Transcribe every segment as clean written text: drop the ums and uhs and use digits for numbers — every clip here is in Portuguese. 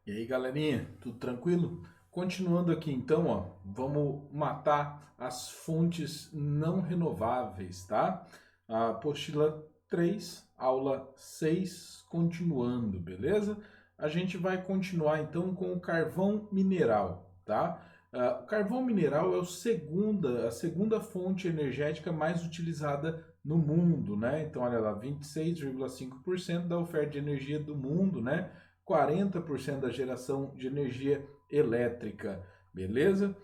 E aí, galerinha, tudo tranquilo? Continuando aqui então, ó, vamos matar as fontes não renováveis, tá? A apostila 3, aula 6, continuando, beleza? A gente vai continuar então com o carvão mineral, tá? O carvão mineral é a segunda fonte energética mais utilizada no mundo, né? Então, olha lá, 26,5% da oferta de energia do mundo, né? 40% da geração de energia elétrica, beleza?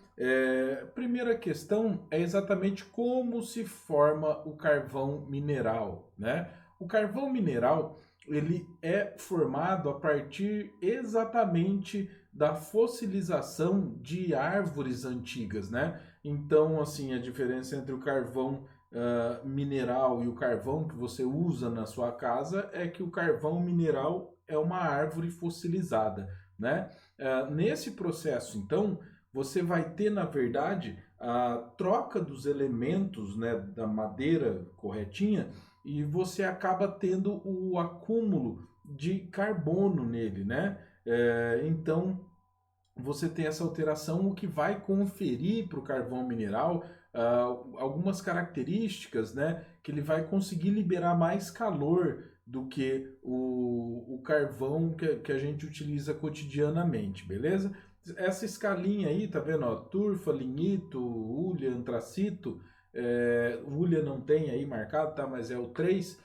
Primeira questão é exatamente como se forma o carvão mineral, né? O carvão mineral ele é formado a partir exatamente da fossilização de árvores antigas, né? Então, assim, a diferença entre o carvão mineral e o carvão que você usa na sua casa é que o carvão mineral é uma árvore fossilizada, né? Nesse processo, então, você vai ter, na verdade, a troca dos elementos, né, da madeira corretinha e você acaba tendo o acúmulo de carbono nele, né? Então, você tem essa alteração, o que vai conferir para o carvão mineral algumas características, né? Que ele vai conseguir liberar mais calor do que o carvão que a gente utiliza cotidianamente, beleza? Essa escalinha aí, tá vendo? Ó, turfa, lignito, hulha, antracito. Hulha não tem aí marcado, tá? Mas é o 3.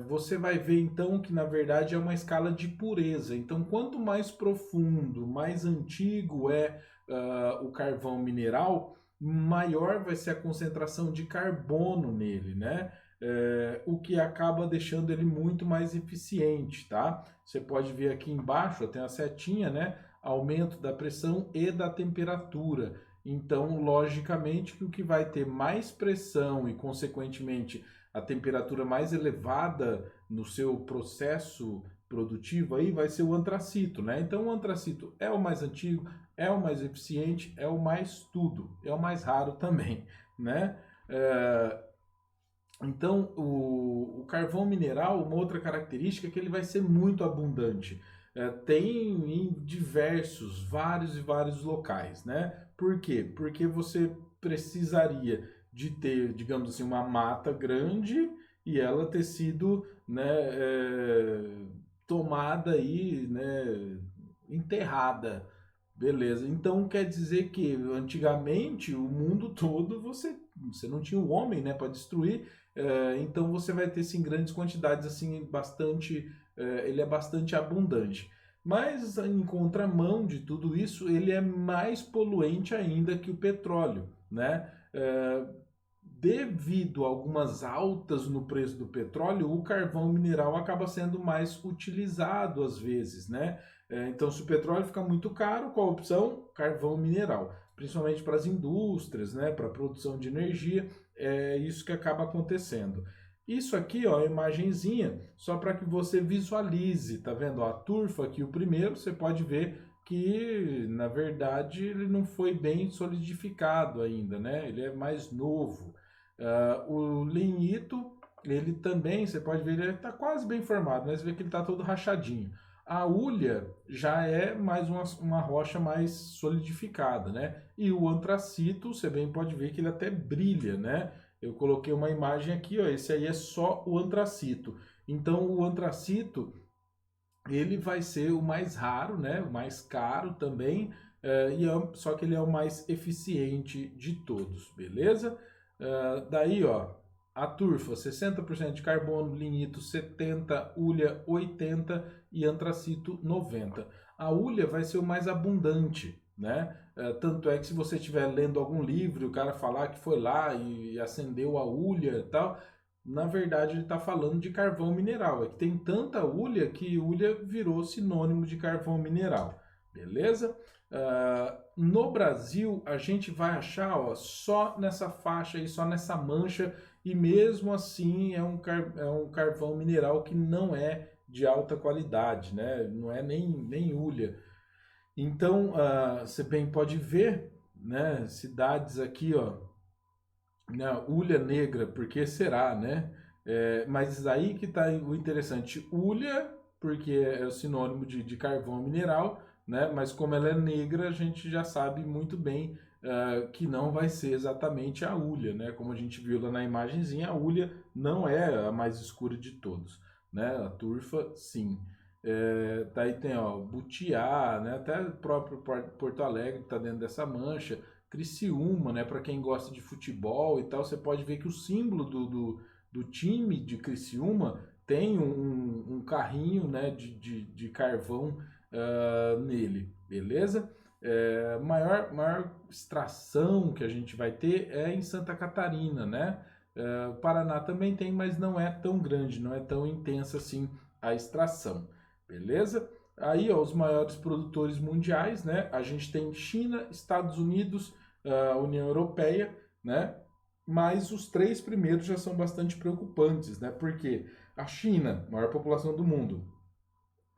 Você vai ver então que na verdade é uma escala de pureza. Então, quanto mais profundo, mais antigo é o carvão mineral, maior vai ser a concentração de carbono nele, né? O que acaba deixando ele muito mais eficiente, tá? Você pode ver aqui embaixo, tem a setinha, né? Aumento da pressão e da temperatura. Então, logicamente, que o que vai ter mais pressão e, consequentemente, a temperatura mais elevada no seu processo produtivo aí vai ser o antracito, né? Então o antracito é o mais antigo, é o mais eficiente, é o mais tudo, é o mais raro também, né? Então o carvão mineral, uma outra característica é que ele vai ser muito abundante. Tem em vários e vários locais, né? Por quê? Porque você precisaria de ter, digamos assim, uma mata grande e ela ter sido, né, tomada aí, né, enterrada. Beleza. Então quer dizer que antigamente o mundo todo você não tinha o homem, né, para destruir. Então você vai ter sim grandes quantidades assim bastante, ele é bastante abundante. Mas em contramão de tudo isso, ele é mais poluente ainda que o petróleo, né? Devido a algumas altas no preço do petróleo, o carvão mineral acaba sendo mais utilizado às vezes, né? Então, se o petróleo fica muito caro, qual a opção? Carvão mineral, principalmente para as indústrias, né? Para a produção de energia, é isso que acaba acontecendo. Isso aqui, ó, a imagenzinha, só para que você visualize, tá vendo? Ó, a turfa aqui, o primeiro, você pode ver que, na verdade, ele não foi bem solidificado ainda, né? Ele é mais novo. O lignito, ele também, você pode ver, ele está quase bem formado, mas você vê que ele está todo rachadinho. A hulha já é mais uma rocha mais solidificada, né? E o antracito, você bem pode ver que ele até brilha, né? Eu coloquei uma imagem aqui, ó, esse aí é só o antracito. Então, o antracito, ele vai ser o mais raro, né? O mais caro também, só que ele é o mais eficiente de todos, beleza? Daí, ó, a turfa, 60% de carbono, lignito 70, hulha 80 e antracito 90. A hulha vai ser o mais abundante, né? Tanto é que se você estiver lendo algum livro e o cara falar que foi lá e acendeu a hulha e tal, na verdade ele está falando de carvão mineral. É que tem tanta hulha que hulha virou sinônimo de carvão mineral, beleza? No Brasil, a gente vai achar, ó, só nessa faixa aí, só nessa mancha, e mesmo assim é um carvão mineral que não é de alta qualidade, né? Não é nem hulha. Então, você bem pode ver, né? Cidades aqui, ó, na hulha negra, por que será, né? Mas aí que está o interessante. Hulha, porque é o sinônimo de carvão mineral, né? Mas como ela é negra, a gente já sabe muito bem que não vai ser exatamente a hulha, né? Como a gente viu lá na imagenzinha, a hulha não é a mais escura de todos, né? A turfa, sim. Daí tem, ó, Butiá, né? Até o próprio Porto Alegre está dentro dessa mancha. Criciúma, né? Para quem gosta de futebol e tal, você pode ver que o símbolo do time de Criciúma tem um carrinho, né? De carvão nele, beleza? Maior extração que a gente vai ter é em Santa Catarina, né? O Paraná também tem, mas não é tão grande, não é tão intensa assim a extração, beleza? Aí, ó, os maiores produtores mundiais, né? A gente tem China, Estados Unidos, União Europeia, né? Mas os três primeiros já são bastante preocupantes, né? Porque a China, maior população do mundo,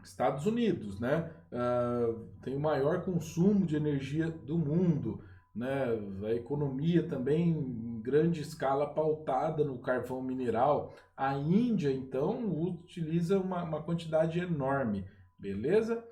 Estados Unidos, né? Tem o maior consumo de energia do mundo, né? A economia também em grande escala pautada no carvão mineral. A Índia, então, utiliza uma quantidade enorme, beleza?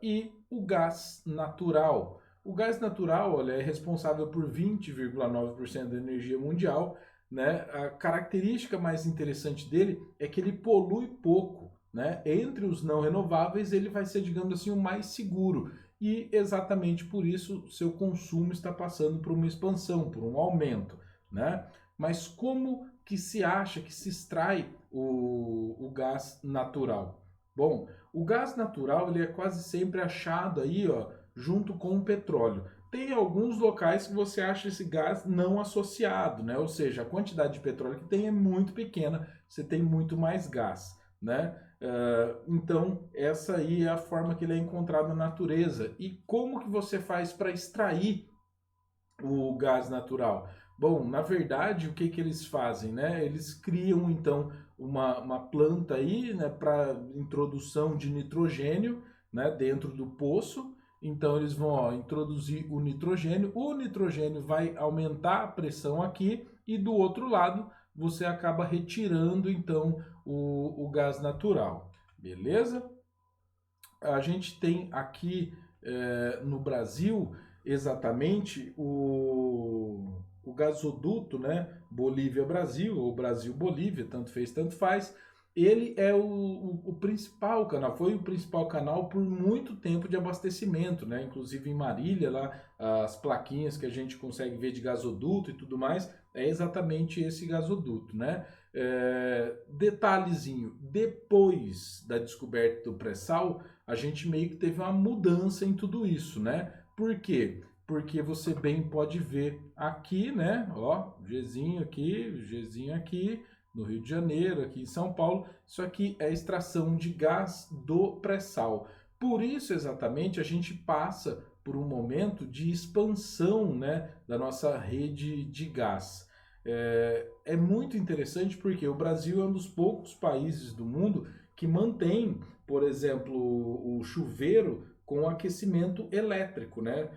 E o gás natural. O gás natural, olha, é responsável por 20,9% da energia mundial, né? A característica mais interessante dele é que ele polui pouco, né? Entre os não renováveis, ele vai ser, digamos assim, o mais seguro. E exatamente por isso seu consumo está passando por uma expansão, por um aumento, né? Mas como que se acha que se extrai o gás natural? Bom, o gás natural ele é quase sempre achado aí, ó, junto com o petróleo. Tem alguns locais que você acha esse gás não associado, né? Ou seja, a quantidade de petróleo que tem é muito pequena, você tem muito mais gás, né? Então, essa aí é a forma que ele é encontrado na natureza. E como que você faz para extrair o gás natural? Bom, na verdade, o que, que eles fazem, né? Eles criam, então, uma planta aí, né, para introdução de nitrogênio, né, dentro do poço. Então, eles vão, ó, introduzir o nitrogênio vai aumentar a pressão aqui, e do outro lado, você acaba retirando, então, o gás natural, beleza? A gente tem aqui no Brasil exatamente o gasoduto, né? Bolívia-Brasil, ou Brasil-Bolívia, tanto fez, tanto faz. Ele é o principal canal, foi o principal canal por muito tempo de abastecimento, né? Inclusive em Marília, lá, as plaquinhas que a gente consegue ver de gasoduto e tudo mais, é exatamente esse gasoduto, né? Detalhezinho, depois da descoberta do pré-sal, a gente meio que teve uma mudança em tudo isso, né? Por quê? Porque você bem pode ver aqui, né? Ó, Gzinho aqui, no Rio de Janeiro, aqui em São Paulo. Isso aqui é a extração de gás do pré-sal. Por isso, exatamente, a gente passa por um momento de expansão, né, da nossa rede de gás. É muito interessante porque o Brasil é um dos poucos países do mundo que mantém, por exemplo, o chuveiro com aquecimento elétrico, né?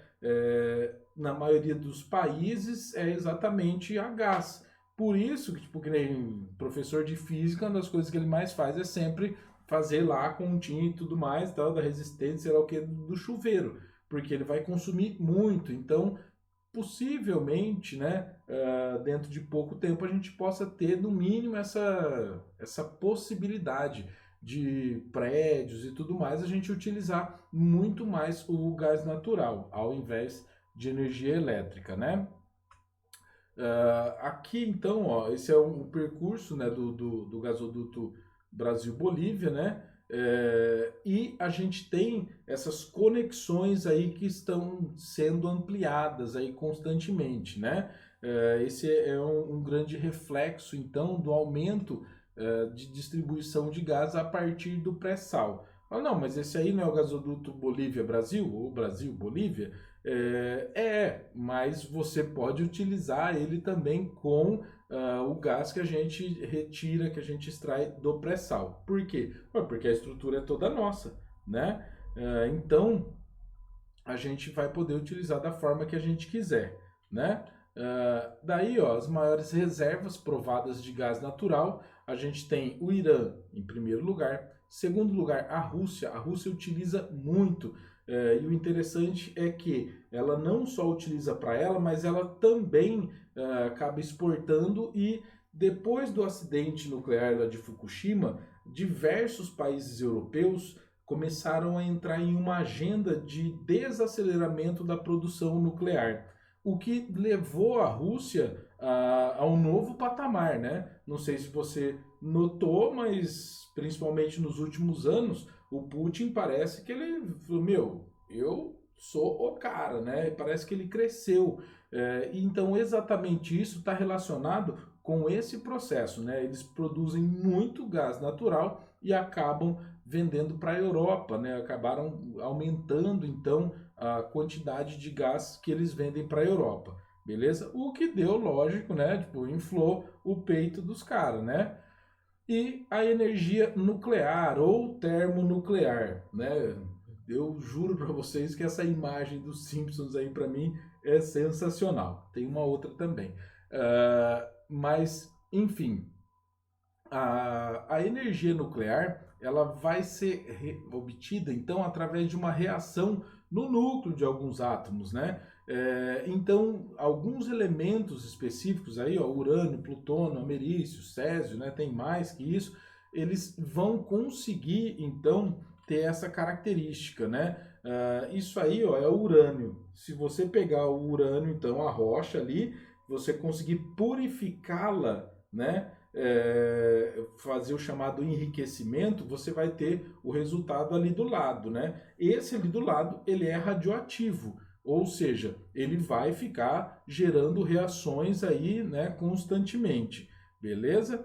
Na maioria dos países é exatamente a gás. Por isso que, tipo, que nem professor de física, uma das coisas que ele mais faz é sempre fazer lá a continha e tudo mais, tal, da resistência, sei lá o que, do chuveiro, porque ele vai consumir muito. Então, possivelmente, né, dentro de pouco tempo a gente possa ter no mínimo essa possibilidade de prédios e tudo mais, a gente utilizar muito mais o gás natural ao invés de energia elétrica, né? Aqui então, ó, esse é um percurso, né, do gasoduto Brasil-Bolívia, né? E a gente tem essas conexões aí que estão sendo ampliadas aí constantemente, né? Esse é um grande reflexo, então, do aumento de distribuição de gás a partir do pré-sal. Ah, não, mas esse aí não é o gasoduto Bolívia-Brasil, ou Brasil-Bolívia? Mas você pode utilizar ele também com o gás que a gente retira, que a gente extrai do pré-sal. Por quê? Porque a estrutura é toda nossa, né? Então, a gente vai poder utilizar da forma que a gente quiser, né? Daí, ó, as maiores reservas provadas de gás natural, a gente tem o Irã em primeiro lugar. Segundo lugar, a Rússia. A Rússia utiliza muito. E o interessante é que ela não só utiliza para ela, mas ela também acaba exportando e depois do acidente nuclear lá de Fukushima, diversos países europeus começaram a entrar em uma agenda de desaceleramento da produção nuclear, o que levou a Rússia a um novo patamar, né? Não sei se você notou, mas principalmente nos últimos anos, o Putin parece que ele falou, meu, eu sou o cara, né? Parece que ele cresceu. Então, exatamente isso está relacionado com esse processo, né? Eles produzem muito gás natural e acabam vendendo para a Europa, né? Acabaram aumentando então a quantidade de gás que eles vendem para a Europa, beleza? O que deu, lógico, né? Tipo, inflou o peito dos caras, né? E a energia nuclear ou termonuclear, né? Eu juro para vocês que essa imagem dos Simpsons aí para mim é sensacional. Tem uma outra também. Mas, enfim, a energia nuclear ela vai ser obtida então através de uma reação no núcleo de alguns átomos, né? Então, alguns elementos específicos aí, ó, urânio, plutônio, americium, césio, né? Tem mais que isso, eles vão conseguir então ter essa característica, né? Isso aí, ó, é o urânio. Se você pegar o urânio, então a rocha ali, você conseguir purificá-la, né? Fazer o chamado enriquecimento, você vai ter o resultado ali do lado, né? Esse ali do lado, ele é radioativo, ou seja, ele vai ficar gerando reações aí, né, constantemente, beleza?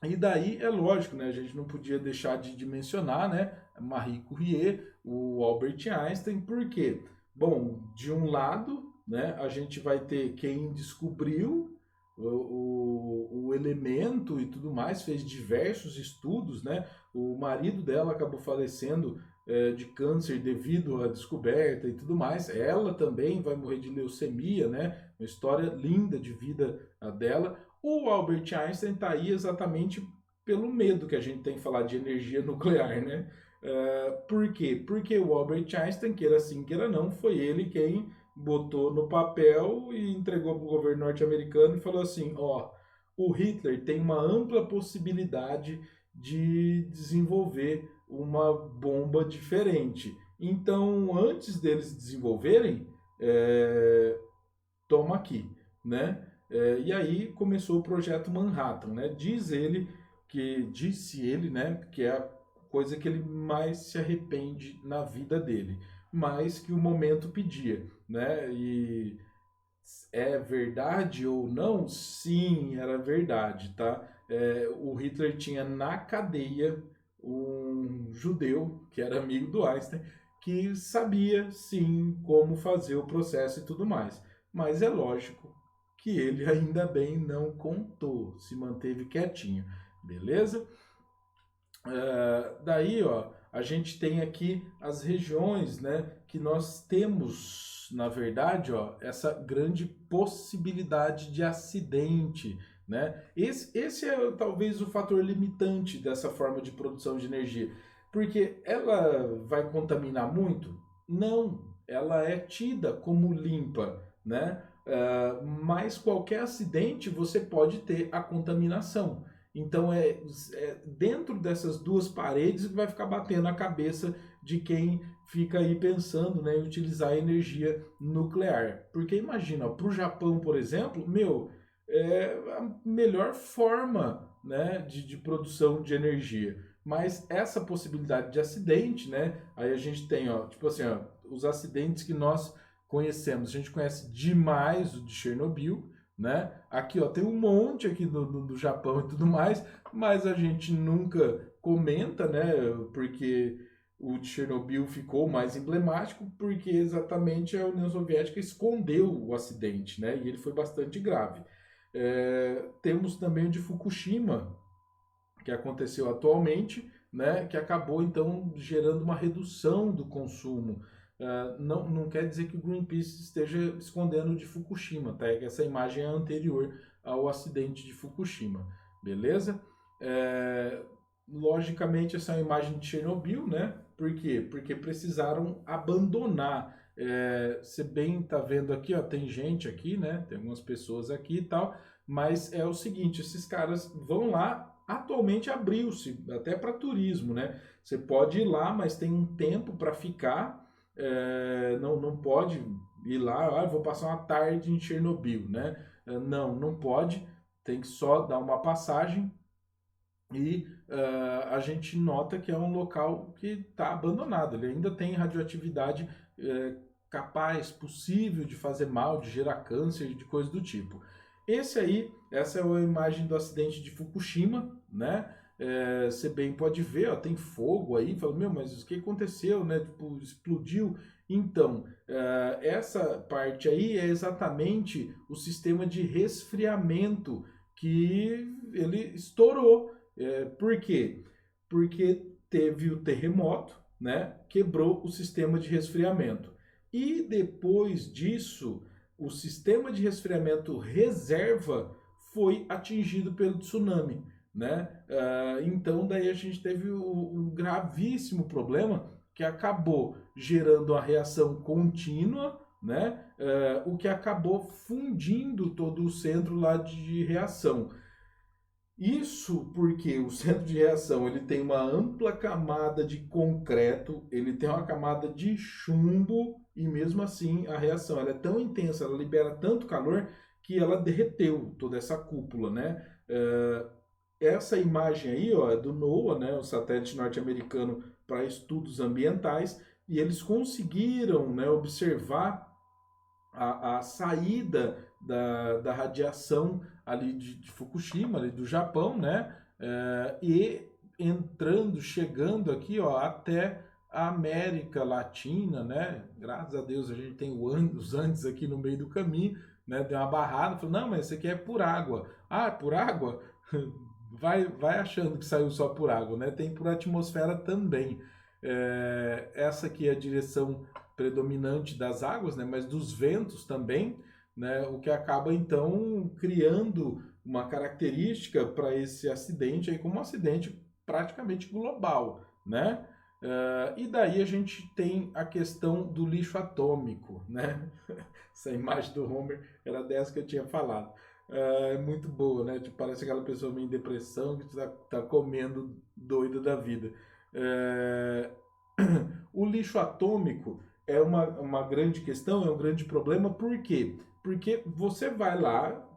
E daí é lógico, né? A gente não podia deixar de mencionar, né? Marie Curie, o Albert Einstein, por quê? Bom, de um lado, né, a gente vai ter quem descobriu o elemento e tudo mais, fez diversos estudos, né? O marido dela acabou falecendo de câncer devido à descoberta e tudo mais. Ela também vai morrer de leucemia, né? Uma história linda de vida dela. O Albert Einstein está aí exatamente pelo medo que a gente tem que falar de energia nuclear, né? Por quê? Porque o Albert Einstein, queira sim, queira não, foi ele quem botou no papel e entregou para o governo norte-americano e falou assim, ó, o Hitler tem uma ampla possibilidade de desenvolver uma bomba diferente. Então, antes deles desenvolverem, toma aqui, né? E aí começou o projeto Manhattan, né? Disse ele, né, que é a coisa que ele mais se arrepende na vida dele, mas que o momento pedia, né? E é verdade ou não? Sim, era verdade, tá? O Hitler tinha na cadeia um judeu que era amigo do Einstein que sabia sim como fazer o processo e tudo mais. Mas é lógico que ele ainda bem não contou, se manteve quietinho, beleza? Daí, ó, a gente tem aqui as regiões, né, que nós temos, na verdade, ó, essa grande possibilidade de acidente, né? Esse é talvez o fator limitante dessa forma de produção de energia, porque ela vai contaminar muito? Não, ela é tida como limpa, né? Mas qualquer acidente você pode ter a contaminação. Então dentro dessas duas paredes que vai ficar batendo a cabeça de quem fica aí pensando, né, em utilizar energia nuclear. Porque imagina, para o Japão, por exemplo, meu, é a melhor forma, né, de produção de energia. Mas essa possibilidade de acidente, né, aí a gente tem, ó, tipo assim, ó, os acidentes que nós conhecemos. A gente conhece demais o de Chernobyl, né? Aqui, ó, tem um monte aqui do Japão e tudo mais, mas a gente nunca comenta, né? Porque o de Chernobyl ficou mais emblemático, porque exatamente a União Soviética escondeu o acidente, né? E ele foi bastante grave. Temos também o de Fukushima, que aconteceu atualmente, né, que acabou então gerando uma redução do consumo. Não quer dizer que o Greenpeace esteja escondendo de Fukushima, tá? Essa imagem é anterior ao acidente de Fukushima, beleza? Logicamente essa é uma imagem de Chernobyl, né? Por quê? Porque precisaram abandonar. Você bem tá vendo aqui, ó, tem gente aqui, né? Tem algumas pessoas aqui e tal, mas é o seguinte, esses caras vão lá, atualmente abriu-se até para turismo, né? Você pode ir lá, mas tem um tempo para ficar, não pode ir lá, vou passar uma tarde em Chernobyl, né? Não pode, tem que só dar uma passagem e a gente nota que é um local que está abandonado. Ele ainda tem radioatividade capaz, possível de fazer mal, de gerar câncer, de coisa do tipo. Essa é a imagem do acidente de Fukushima, né? Você bem pode ver, ó, tem fogo aí, fala, meu, mas o que aconteceu, né? Tipo, explodiu. Então, essa parte aí é exatamente o sistema de resfriamento que ele estourou. Por quê? Porque teve o terremoto, né? Quebrou o sistema de resfriamento. E depois disso, o sistema de resfriamento reserva foi atingido pelo tsunami, né? Então daí a gente teve um gravíssimo problema que acabou gerando a reação contínua, né? O que acabou fundindo todo o centro lá de reação. Isso porque o centro de reação ele tem uma ampla camada de concreto, ele tem uma camada de chumbo e mesmo assim a reação ela é tão intensa, ela libera tanto calor que ela derreteu toda essa cúpula, né? Essa imagem aí, ó, é do NOAA, né, o satélite norte-americano para estudos ambientais, e eles conseguiram, né, observar a saída da radiação ali de Fukushima, ali do Japão, né? E entrando, chegando aqui, ó, até a América Latina, né? Graças a Deus a gente tem os Andes aqui no meio do caminho, né? Deu uma barrada, falou, não, mas isso aqui é por água. Ah, por água? Vai achando que saiu só por água, né? Tem por atmosfera também. Essa aqui é a direção predominante das águas, né, mas dos ventos também, né, o que acaba então criando uma característica para esse acidente aí como um acidente praticamente global, né? E daí a gente tem a questão do lixo atômico, né? Essa imagem do Homer era dessa que eu tinha falado. É muito boa, né? Tipo, parece aquela pessoa meio em depressão que tá comendo doido da vida. É, O lixo atômico é uma grande questão, é um grande problema, por quê? Porque você vai lá,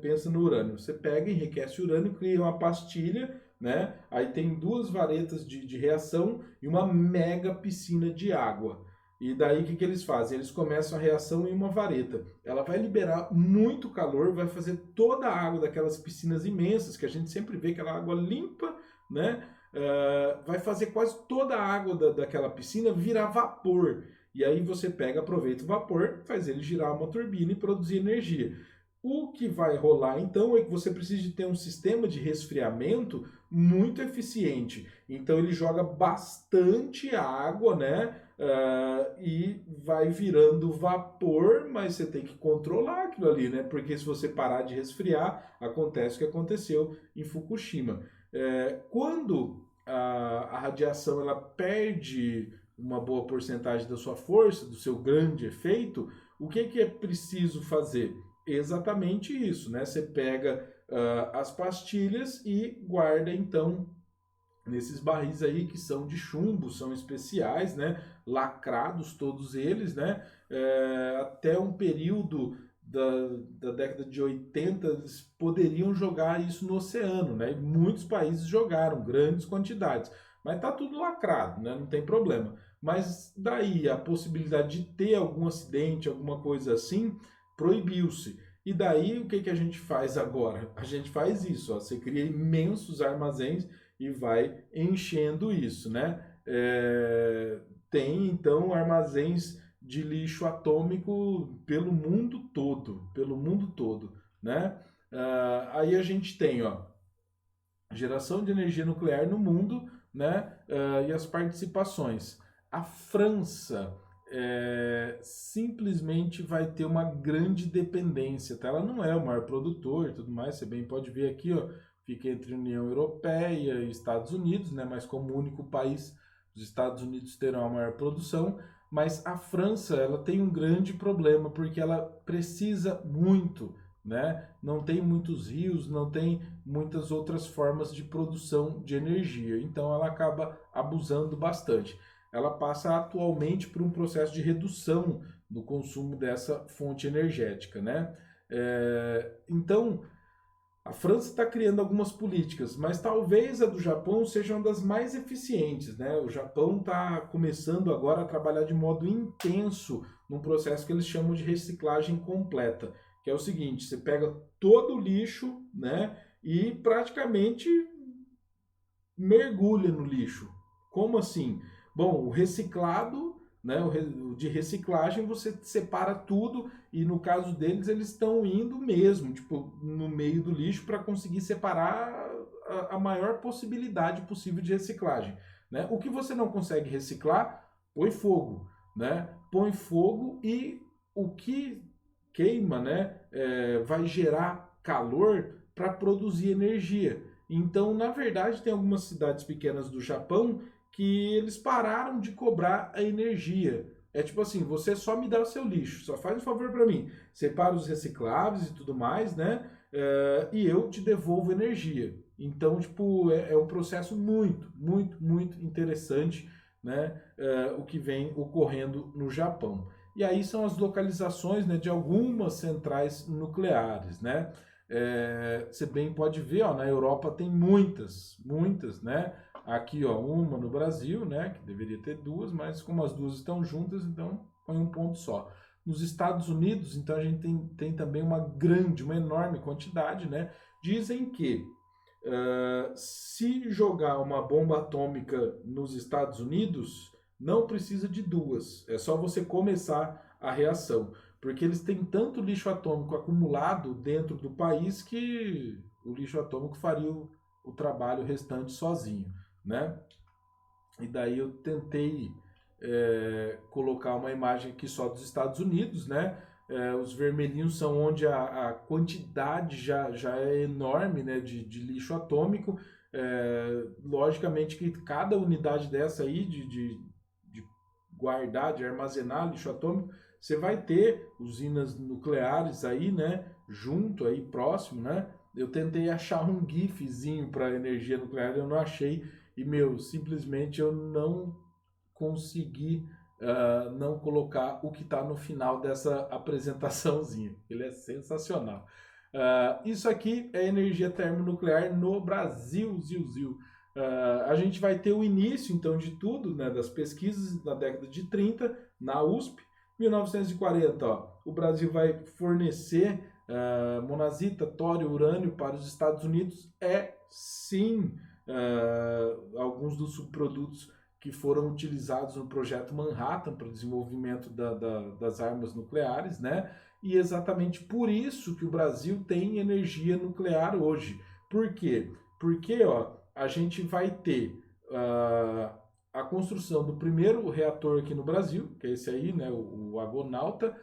pensa no urânio, você pega, enriquece o urânio, cria uma pastilha, né? Aí tem duas varetas de reação e uma mega piscina de água. E daí o que eles fazem? Eles começam a reação em uma vareta. Ela vai liberar muito calor, vai fazer toda a água daquelas piscinas imensas, que a gente sempre vê aquela água limpa, né? Vai fazer quase toda a água daquela piscina virar vapor. E aí você pega, aproveita o vapor, faz ele girar uma turbina e produzir energia. O que vai rolar então é que você precisa de ter um sistema de resfriamento muito eficiente. Então ele joga bastante água, né? E vai virando vapor, mas você tem que controlar aquilo ali, né? Porque se você parar de resfriar, acontece o que aconteceu em Fukushima. Quando a radiação ela perde uma boa porcentagem da sua força, do seu grande efeito, o que é preciso fazer? Exatamente isso, né? Você pega as pastilhas e guarda então nesses barris aí que são de chumbo, são especiais, né? Lacrados todos eles, né? Até um período da década de 80 eles poderiam jogar isso no oceano, né? E muitos países jogaram grandes quantidades, mas tá tudo lacrado, né? Não tem problema. Mas daí a possibilidade de ter algum acidente, alguma coisa assim, proibiu-se. E daí o que a gente faz agora? A gente faz isso, ó, você cria imensos armazéns e vai enchendo isso, né? Tem então armazéns de lixo atômico pelo mundo todo, né? Aí a gente tem, ó, geração de energia nuclear no mundo, né? E as participações. A França simplesmente vai ter uma grande dependência, tá? Ela não é o maior produtor e tudo mais, você bem pode ver aqui, ó, fica entre União Europeia e Estados Unidos, né? Mas como único país, os Estados Unidos terão a maior produção, mas a França ela tem um grande problema porque ela precisa muito, né? Não tem muitos rios, não tem muitas outras formas de produção de energia, então ela acaba abusando bastante. Ela passa atualmente por um processo de redução do consumo dessa fonte energética, né? Então, a França está criando algumas políticas, mas talvez a do Japão seja uma das mais eficientes, né? O Japão está começando agora a trabalhar de modo intenso num processo que eles chamam de reciclagem completa, que é o seguinte: você pega todo o lixo, né, e praticamente mergulha no lixo. Como assim? Bom, o reciclado, né, o de reciclagem, você separa tudo e no caso deles eles estão indo mesmo, tipo, no meio do lixo para conseguir separar a maior possibilidade possível de reciclagem, né? O que você não consegue reciclar, põe fogo, né? Põe fogo e o que queima, né, vai gerar calor para produzir energia. Então, na verdade, tem algumas cidades pequenas do Japão que eles pararam de cobrar a energia. É tipo assim, você só me dá o seu lixo, só faz um favor para mim, separa os recicláveis e tudo mais, né? E eu te devolvo energia. Então, tipo, é um processo muito interessante, né? O que vem ocorrendo no Japão. E aí são as localizações, né, de algumas centrais nucleares, né? Você bem pode ver, ó, na Europa tem muitas, né? Aqui, ó, uma no Brasil, né? Que deveria ter duas, mas como as duas estão juntas, então põe um ponto só. Nos Estados Unidos, então a gente tem também uma enorme quantidade, né? Dizem que se jogar uma bomba atômica nos Estados Unidos, não precisa de duas, é só você começar a reação, porque eles têm tanto lixo atômico acumulado dentro do país que o lixo atômico faria o trabalho restante sozinho, né? E daí eu tentei colocar uma imagem aqui só dos Estados Unidos, né? Os vermelhinhos são onde a quantidade já é enorme, né, de lixo atômico. Logicamente que cada unidade dessa aí de guardar, de armazenar lixo atômico, você vai ter usinas nucleares aí, né, junto aí, próximo, né? Eu tentei achar um gifzinho para energia nuclear, eu não achei, e, meu, simplesmente eu não consegui não colocar o que está no final dessa apresentaçãozinha. Ele é sensacional. Isso aqui é energia termonuclear no Brasil, Zil. A gente vai ter o início, então, de tudo, né, das pesquisas na década de 30, na USP. 1940, ó, o Brasil vai fornecer monazita, tório, urânio para os Estados Unidos. Sim, alguns dos subprodutos que foram utilizados no projeto Manhattan para o desenvolvimento das armas nucleares, né? E exatamente por isso que o Brasil tem energia nuclear hoje. Por quê? Porque, ó, a gente vai ter a construção do primeiro reator aqui no Brasil, que é esse aí, né, o Argonauta,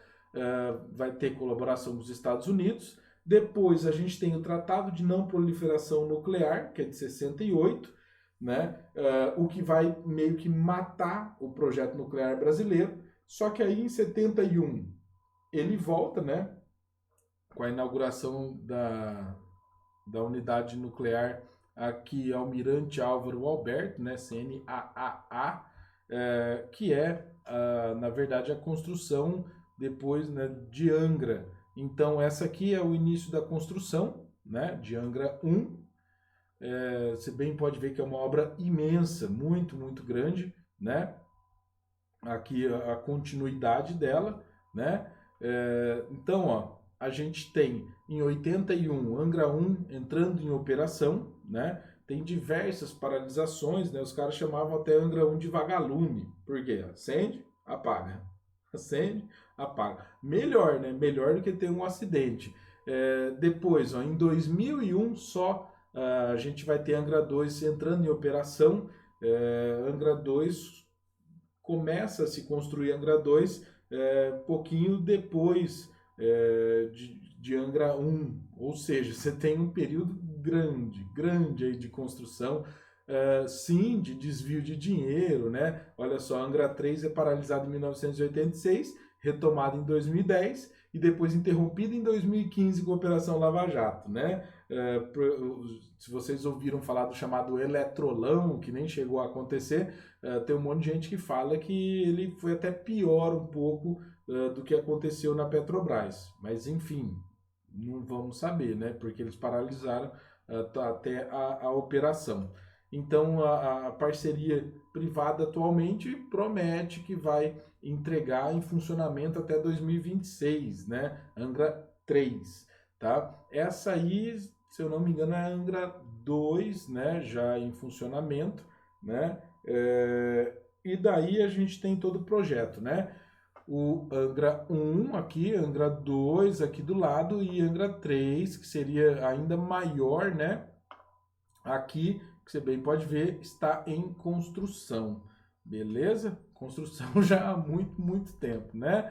vai ter colaboração dos Estados Unidos. Depois a gente tem o Tratado de Não Proliferação Nuclear, que é de 68, né, o que vai meio que matar o projeto nuclear brasileiro. Só que aí em 71 ele volta, né, com a inauguração da unidade nuclear aqui, Almirante Álvaro Alberto, né, CNAAA, que na verdade, a construção depois, né, de Angra. Então, essa aqui é o início da construção, né, de Angra 1. Você bem pode ver que é uma obra imensa, muito grande, né? Aqui a continuidade dela, né? Então, ó, a gente tem em 81 Angra 1 entrando em operação, né? Tem diversas paralisações, né? Os caras chamavam até Angra 1 de vagalume, porque acende, apaga, acende, apaga. Melhor, né? Melhor do que ter um acidente. Depois, ó, em 2001 só, a gente vai ter Angra 2 entrando em operação. Angra 2 começa a se construir Angra 2 pouquinho depois de Angra 1, ou seja, você tem um período grande aí de construção. sim, de desvio de dinheiro, né? Olha só, a Angra 3 é paralisada em 1986, retomada em 2010 e depois interrompida em 2015 com a Operação Lava Jato, né? Se vocês ouviram falar do chamado Eletrolão, que nem chegou a acontecer, tem um monte de gente que fala que ele foi até pior um pouco do que aconteceu na Petrobras. Mas, enfim, não vamos saber, né? Porque eles paralisaram até a operação. Então, a parceria privada atualmente promete que vai entregar em funcionamento até 2026, né? Angra 3, tá? Essa aí, se eu não me engano, é a Angra 2, né? Já em funcionamento, né? E daí a gente tem todo o projeto, né? O Angra 1 aqui, Angra 2 aqui do lado e Angra 3, que seria ainda maior, né? Aqui, que você bem pode ver, está em construção, beleza? Construção já há muito, muito tempo, né?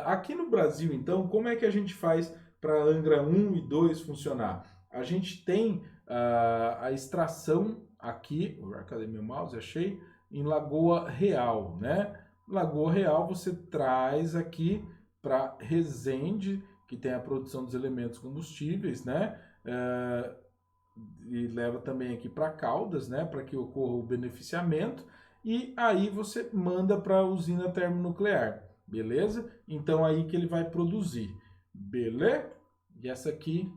Aqui no Brasil, então, como é que a gente faz para Angra 1 e 2 funcionar? A gente tem a extração aqui, cadê meu mouse? Achei, em Lagoa Real, né? Lagoa Real você traz aqui para Resende, que tem a produção dos elementos combustíveis, né? E leva também aqui para Caldas, né, para que ocorra o beneficiamento, e aí você manda para a usina termonuclear, beleza? Então aí que ele vai produzir, beleza? E essa aqui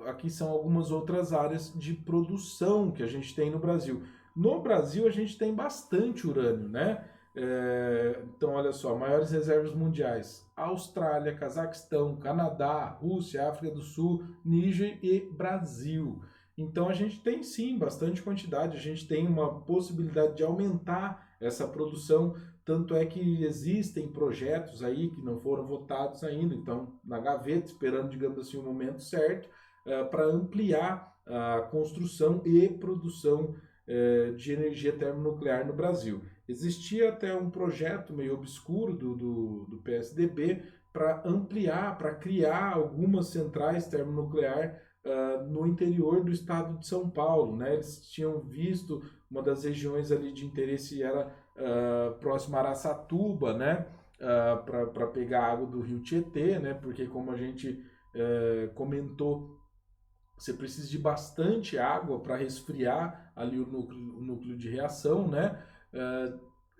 aqui são algumas outras áreas de produção que a gente tem no Brasil. No Brasil a gente tem bastante urânio, né? Então, olha só, maiores reservas mundiais: Austrália, Cazaquistão, Canadá, Rússia, África do Sul, Níger e Brasil. Então, a gente tem sim bastante quantidade, a gente tem uma possibilidade de aumentar essa produção. Tanto é que existem projetos aí que não foram votados ainda, então na gaveta, esperando, digamos assim, o momento certo, para ampliar a construção e produção de energia termonuclear no Brasil. Existia até um projeto meio obscuro do PSDB para ampliar, para criar algumas centrais termonucleares no interior do estado de São Paulo, né? Eles tinham visto uma das regiões ali de interesse era próximo a Araçatuba, né? Para pegar água do rio Tietê, né? Porque como a gente comentou, você precisa de bastante água para resfriar ali o núcleo de reação, né?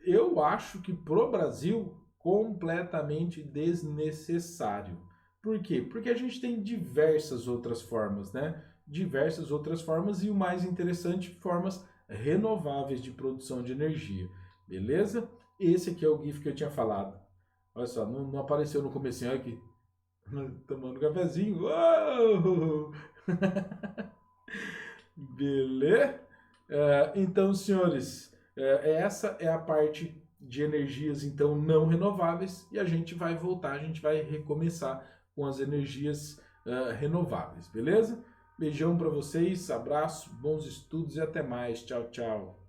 Eu acho que pro Brasil completamente desnecessário. Por quê? Porque a gente tem diversas outras formas, né? Diversas outras formas e o mais interessante, formas renováveis de produção de energia, beleza? Esse aqui é o GIF que eu tinha falado. Olha só, não apareceu no comecinho aqui, tomando um cafezinho. Uou! Beleza? Então, senhores, essa é a parte de energias então não renováveis e a gente vai voltar, a gente vai recomeçar com as energias renováveis, beleza? Beijão para vocês, abraço, bons estudos e até mais. Tchau, tchau.